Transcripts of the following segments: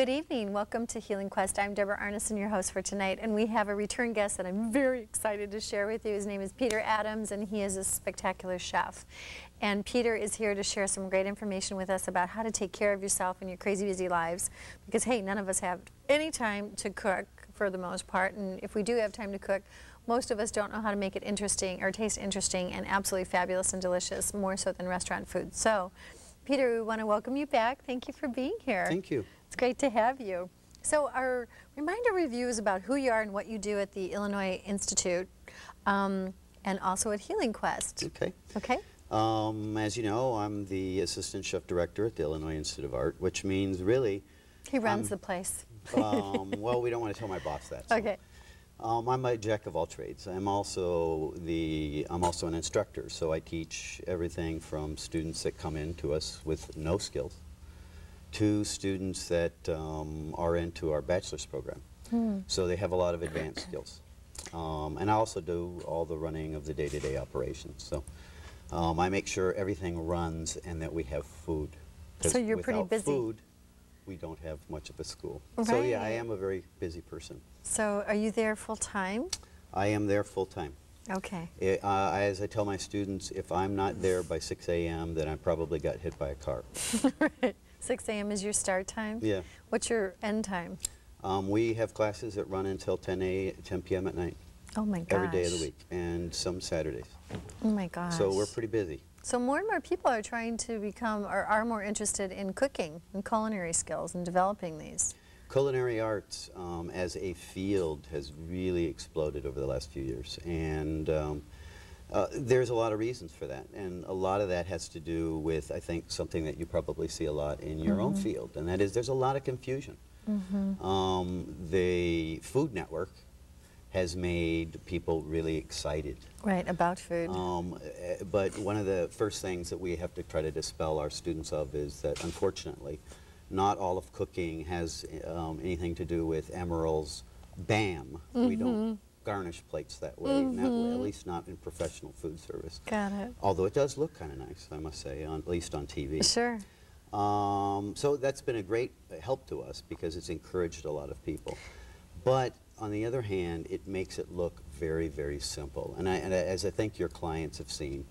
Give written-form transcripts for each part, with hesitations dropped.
Good evening. Welcome to Healing Quest. I'm Deborah Arneson, your host for tonight, and we have a return guest that I'm very excited to share with you. His name is Peter Adams, and he is a spectacular chef. And Peter is here to share some great information with us about how to take care of yourself in your crazy busy lives, because hey, none of us have any time to cook for the most part, and if we do have time to cook, most of us don't know how to make it interesting or taste interesting and absolutely fabulous and delicious, more so than restaurant food. So, Peter, we want to welcome you back. Thank you for being here. Thank you. It's great to have you. So our reminder review is about who you are and what you do at the Illinois Institute and also at Healing Quest. Okay. Okay. As you know, I'm the Assistant Chef Director at the Illinois Institute of Art, which means really... He runs the place. Well, we don't want to tell my boss that. So. Okay. I'm a jack of all trades. I'm also an instructor, so I teach everything from students that come in to us with no skills to students that are into our bachelor's program. So they have a lot of advanced skills. And I also do all the running of the day-to-day operations. So I make sure everything runs and that we have food. So you're pretty busy. Without food, we don't have much of a school. Right. So yeah, I am a very busy person. So are you there full-time? I am there full-time. Okay. As I tell my students, if I'm not there by 6 a.m., then I probably got hit by a car. Right. 6 a.m. is your start time? Yeah. What's your end time? We have classes that run until 10 p.m. at night. Oh my gosh. Every day of the week, and some Saturdays. Oh my gosh. So we're pretty busy. So more and more people are trying to become, or are more interested in cooking and culinary skills and developing these. Culinary arts as a field has really exploded over the last few years, and there's a lot of reasons for that, and a lot of that has to do with, I think, something that you probably see a lot in your own field, and that is there's a lot of confusion. The Food Network has made people really excited. Right, about food. But one of the first things that we have to try to dispel our students of is that, unfortunately, not all of cooking has anything to do with Emeril's BAM. We don't garnish plates that way, at least not in professional food service. Got it. Although it does look kind of nice, I must say, at least on TV. Sure. So that's been a great help to us because it's encouraged a lot of people. But on the other hand, it makes it look very, very simple. And as I think your clients have seen,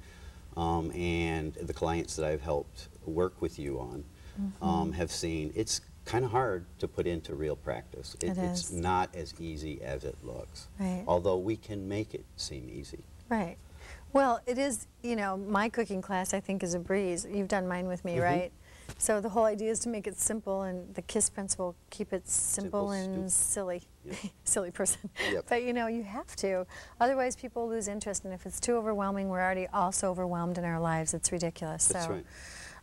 and the clients that I've helped work with you on have seen, it's kind of hard to put into real practice. It's not as easy as it looks, although we can make it seem easy. Right. Well, it is, you know, my cooking class I think is a breeze. You've done mine with me, right? So the whole idea is to make it simple, and the KISS principle, keep it simple and silly. Yep. Silly person. Yep. But you know, you have to. Otherwise people lose interest, and if it's too overwhelming, we're already all so overwhelmed in our lives, it's ridiculous. That's right.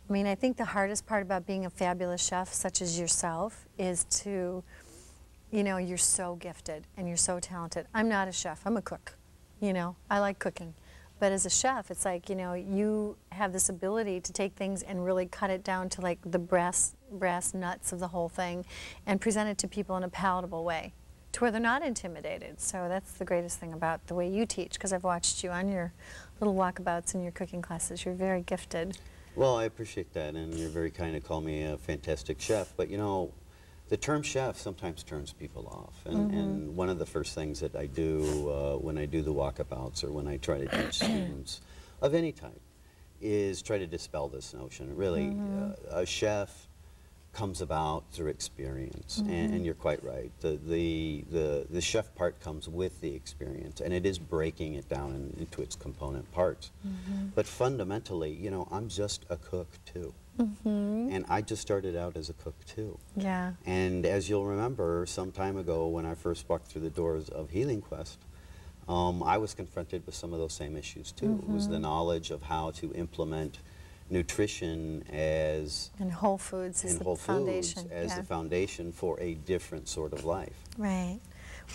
I mean, I think the hardest part about being a fabulous chef, such as yourself, is to, you know, you're so gifted and you're so talented. I'm not a chef, I'm a cook. You know, I like cooking. But as a chef, it's like, you know, you have this ability to take things and really cut it down to like the brass nuts of the whole thing and present it to people in a palatable way to where they're not intimidated. So that's the greatest thing about the way you teach, because I've watched you on your little walkabouts in your cooking classes. You're very gifted. Well, I appreciate that, and you're very kind to call me a fantastic chef. But you know, the term chef sometimes turns people off, and one of the first things that I do when I do the walkabouts or when I try to teach students of any type is try to dispel this notion. Really, a chef comes about through experience, and you're quite right. The chef part comes with the experience, and it is breaking it down into its component parts. But fundamentally, you know, I'm just a cook too. And I just started out as a cook too. Yeah. And as you'll remember, some time ago when I first walked through the doors of Healing Quest, I was confronted with some of those same issues too. It was the knowledge of how to implement nutrition as... And whole foods is the foundation. As the foundation for a different sort of life. Right.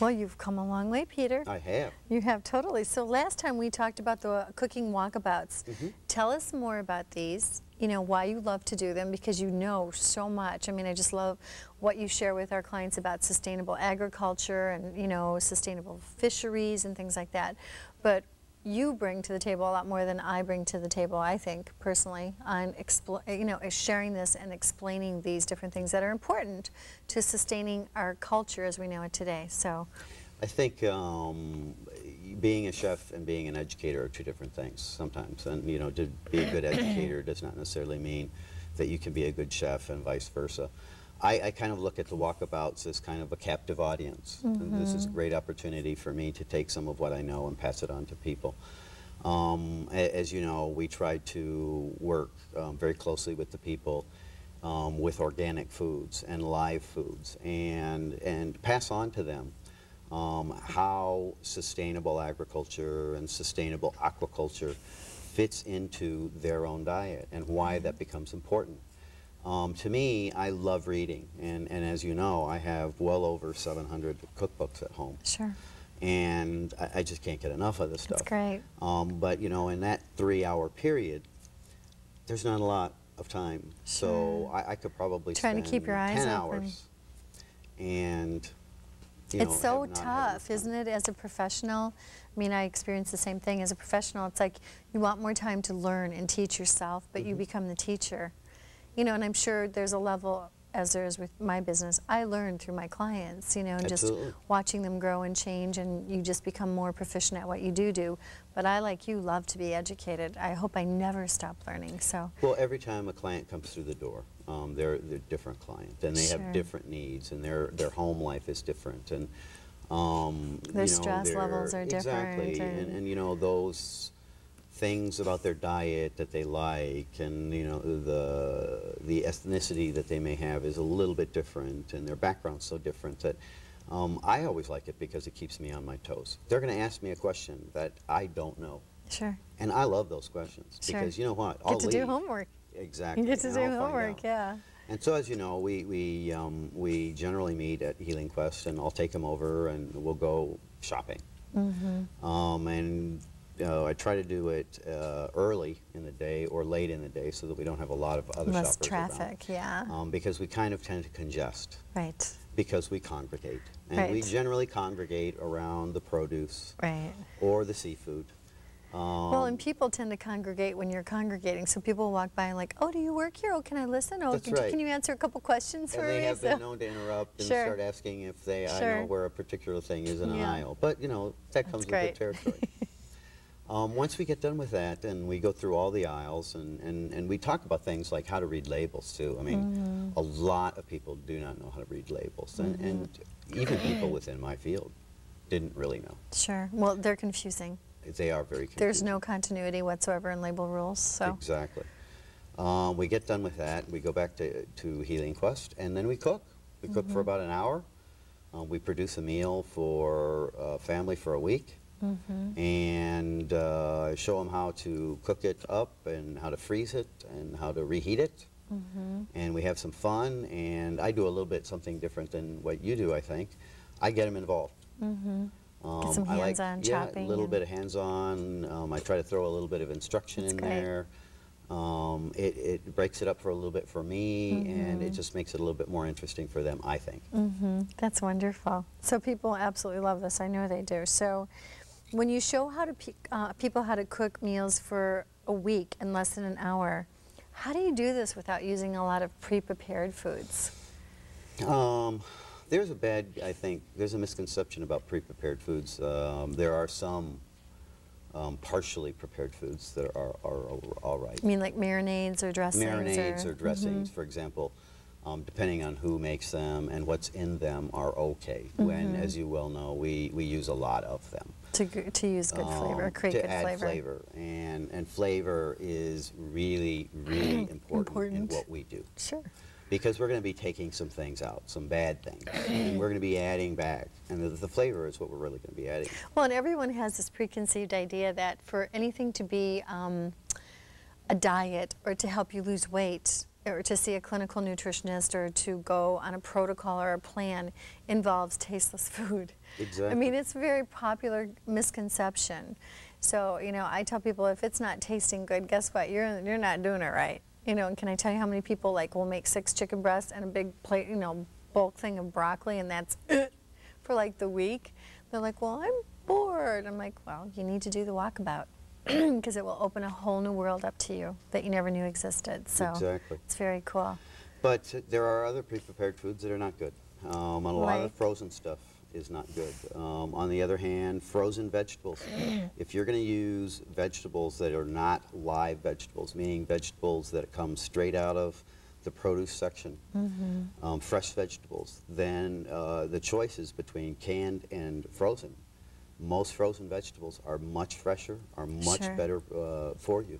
Well, you've come a long way, Peter. I have. You have, totally. So last time we talked about the cooking walkabouts. Tell us more about these, you know, why you love to do them, because you know so much. I mean, I just love what you share with our clients about sustainable agriculture and, you know, sustainable fisheries and things like that. But you bring to the table a lot more than I bring to the table, I think, personally, on sharing this and explaining these different things that are important to sustaining our culture as we know it today. So, I think being a chef and being an educator are two different things sometimes. And, you know, to be a good educator does not necessarily mean that you can be a good chef and vice versa. I kind of look at the walkabouts as kind of a captive audience. And this is a great opportunity for me to take some of what I know and pass it on to people. As you know, we try to work very closely with the people with organic foods and live foods and pass on to them how sustainable agriculture and sustainable aquaculture fits into their own diet and why that becomes important. To me, I love reading, and as you know, I have well over 700 cookbooks at home. sure, And I just can't get enough of this stuff. that's great. But, you know, in that 3-hour period, there's not a lot of time. So I could probably Trying to spend keep your eyes 10 open. hours. And, you know, It's so have not had tough, enough time. isn't it, as a professional? I mean, I experience the same thing. As a professional, it's like you want more time to learn and teach yourself, but you become the teacher. You know, and I'm sure there's a level, as there is with my business, I learn through my clients, you know, and just Absolutely. watching them grow and change, and you just become more proficient at what you do. But I, like you, love to be educated. I hope I never stop learning, so. Well, every time a client comes through the door, they're a different client, and they Sure. have different needs, and their home life is different, and Their stress levels are different, Exactly, and you know, those things about their diet that they like, and you know, the ethnicity that they may have is a little bit different, and their background's so different that I always like it because it keeps me on my toes. They're going to ask me a question that I don't know, Sure. and I love those questions Sure. because you know what? I'll Get to do leave. homework. Exactly. You get to and do I'll find homework, out. yeah. And so, as you know, we generally meet at Healing Quest, and I'll take them over, and we'll go shopping. And I try to do it early in the day or late in the day, so that we don't have a lot of other Less shoppers traffic, yeah. around. Because we kind of tend to congest Right, because we congregate, and we Right. generally congregate around the produce right. or the seafood. Well, and people tend to congregate when you're congregating. So people walk by and like, oh, do you work here? Oh, can I listen? Oh, That's can, right. can you answer a couple questions for And me? they have So- been known to interrupt and Sure. start asking if I Sure. know where a particular thing is in an Yeah. aisle. But, you know, that comes with the great. territory. Once we get done with that and we go through all the aisles and we talk about things like how to read labels too. I mean, a lot of people do not know how to read labels. And even people within my field didn't really know. Sure. Well, they're confusing. They are very confusing. There's no continuity whatsoever in label rules. So Exactly. We get done with that, we go back to Healing Quest, and then we cook. We cook for about an hour. We produce a meal for a family for a week, and show them how to cook it up and how to freeze it and how to reheat it. And we have some fun, and I do a little bit something different than what you do, I think. I get them involved. Get some I like, hands-on yeah, chopping a little and- bit of hands-on. I try to throw a little bit of instruction That's in great. there. It breaks it up for a little bit for me, and it just makes it a little bit more interesting for them, I think. that's wonderful. So people absolutely love this. I know they do. So when you show how to people how to cook meals for a week in less than an hour, how do you do this without using a lot of pre-prepared foods? I think, there's a misconception about pre-prepared foods. There are some partially prepared foods that are all right. I mean, like marinades or dressings? Marinades or dressings, for example, depending on who makes them and what's in them, are okay. When, as you well know, we use a lot of them. To use good flavor, create to good add flavor. And flavor is really, really important in what we do. Sure. Because we're going to be taking some things out, some bad things, and we're going to be adding back. And the flavor is what we're really going to be adding. Well, and everyone has this preconceived idea that for anything to be a diet or to help you lose weight or to see a clinical nutritionist or to go on a protocol or a plan involves tasteless food. Exactly. I mean, it's a very popular misconception. So, you know, I tell people if it's not tasting good, guess what? You're not doing it right. You know, and can I tell you how many people like will make 6 chicken breasts and a big plate, you know, bulk thing of broccoli, and that's it for like the week. They're like, well, I'm bored. I'm like, well, you need to do the walkabout because it will open a whole new world up to you that you never knew existed. So Exactly. it's very cool. But there are other pre-prepared foods that are not good. And a lot of Like? the frozen stuff is not good. On the other hand, frozen vegetables. If you're going to use vegetables that are not live vegetables, meaning vegetables that come straight out of the produce section, fresh vegetables, then the choices between canned and frozen. Most frozen vegetables are much fresher, are much Sure. better for you.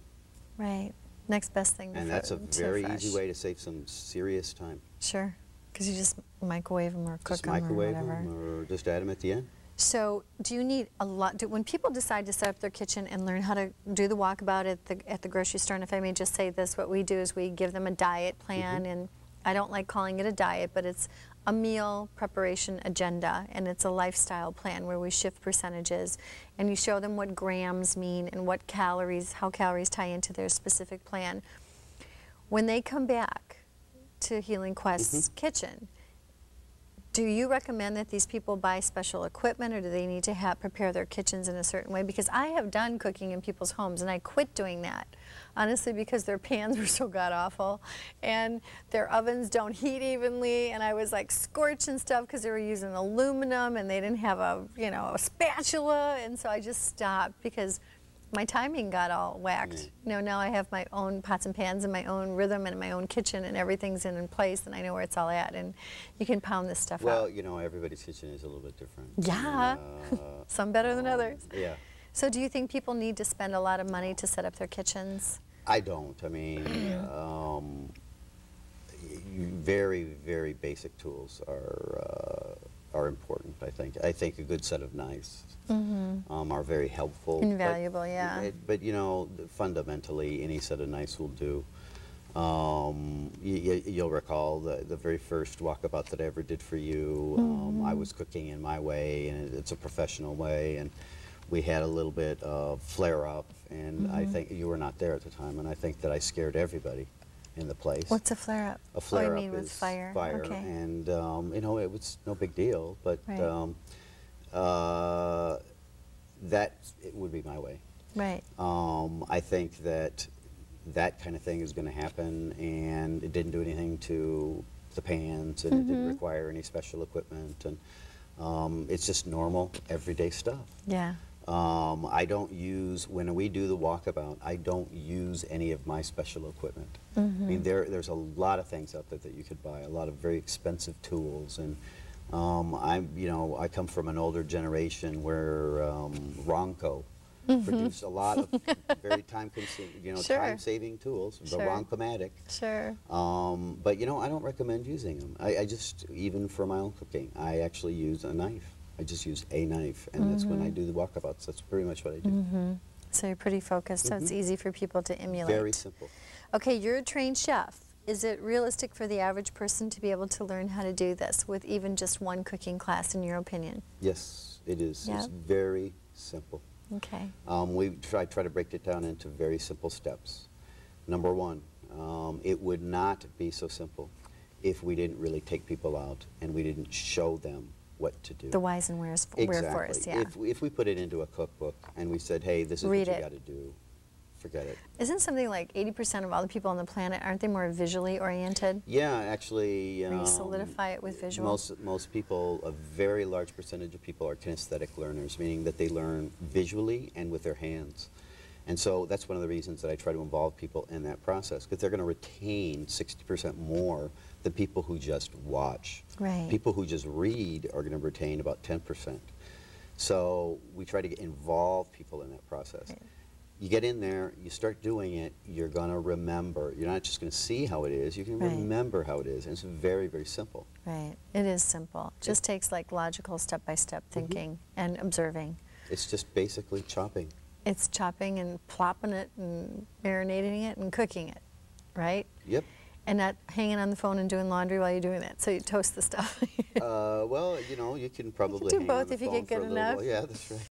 Right. Next best thing. And that's a very easy way to save some serious time. Sure. Because you just microwave them or cook Just them or microwave whatever. them or just add them at the end. So do you need a lot, when people decide to set up their kitchen and learn how to do the walkabout at the grocery store, and if I may just say this, what we do is we give them a diet plan, and I don't like calling it a diet, but it's a meal preparation agenda, and it's a lifestyle plan where we shift percentages, and you show them what grams mean and what calories, how calories tie into their specific plan. When they come back to Healing Quest's kitchen, do you recommend that these people buy special equipment, or do they need to prepare their kitchens in a certain way? Because I have done cooking in people's homes, and I quit doing that, honestly, because their pans were so god-awful, and their ovens don't heat evenly, and I was like scorching stuff because they were using aluminum, and they didn't have a, you know, a spatula, and so I just stopped because my timing got all whacked. You know, now I have my own pots and pans and my own rhythm and my own kitchen, and everything's in place, and I know where it's all at, and you can pound this stuff out. Well, you know, everybody's kitchen is a little bit different. Yeah, some better than others. Yeah. So do you think people need to spend a lot of money to set up their kitchens? I don't. I mean, very, very basic tools are important, I think. I think a good set of knives are very helpful. Invaluable, yeah. But, you know, fundamentally, any set of knives will do. You'll recall the very first walkabout that I ever did for you. I was cooking in my way, and it's a professional way, and we had a little bit of flare-up, and I think you were not there at the time, and I think that I scared everybody in the place. What's a flare-up? A flare-up you mean with is fire? Okay. And you know, it was no big deal, but Right. that it would be my way. Right. I think that that kind of thing is going to happen, and it didn't do anything to the pans, and it didn't require any special equipment, and it's just normal, everyday stuff. Yeah. I don't use, when we do the walkabout, I don't use any of my special equipment. I mean, there's a lot of things out there that you could buy, a lot of very expensive tools, and you know, I come from an older generation where Ronco produced a lot of very time-consuming, you know, Sure. time-saving tools, the Sure. Roncomatic. Sure. But you know, I don't recommend using them. I just, even for my own cooking, I actually use a knife. I just use a knife, and that's when I do the walkabouts. That's pretty much what I do. So you're pretty focused, so it's easy for people to emulate. Very simple. Okay, you're a trained chef. Is it realistic for the average person to be able to learn how to do this with even just one cooking class, in your opinion? Yes, it is. Yeah. It's very simple. Okay. We try to break it down into very simple steps. Number one, it would not be so simple if we didn't really take people out and we didn't show them what to do. The whys and wheres, wherefores, yeah. If we put it into a cookbook and we said, hey, this is Read what you it. got to do, forget it. Isn't something like 80% of all the people on the planet, aren't they more visually oriented? Yeah, actually, Or you solidify it with visual? most people, a very large percentage of people are kinesthetic learners, meaning that they learn visually and with their hands. And so that's one of the reasons that I try to involve people in that process, because they're going to retain 60% more than people who just watch. Right. People who just read are going to retain about 10%. So we try to involve people in that process. Right. You get in there, you start doing it, you're going to remember. You're not just going to see how it is, you can Right. remember how it is. And it's very, very simple. Right. It is simple. It just takes like logical step-by-step thinking and observing. It's just basically chopping. It's chopping and plopping it and marinating it and cooking it, right? Yep. And not hanging on the phone and doing laundry while you're doing that. So you toast the stuff. Well, you know, you can probably do hang both on the if you phone get for good a little enough. while. Yeah, that's right.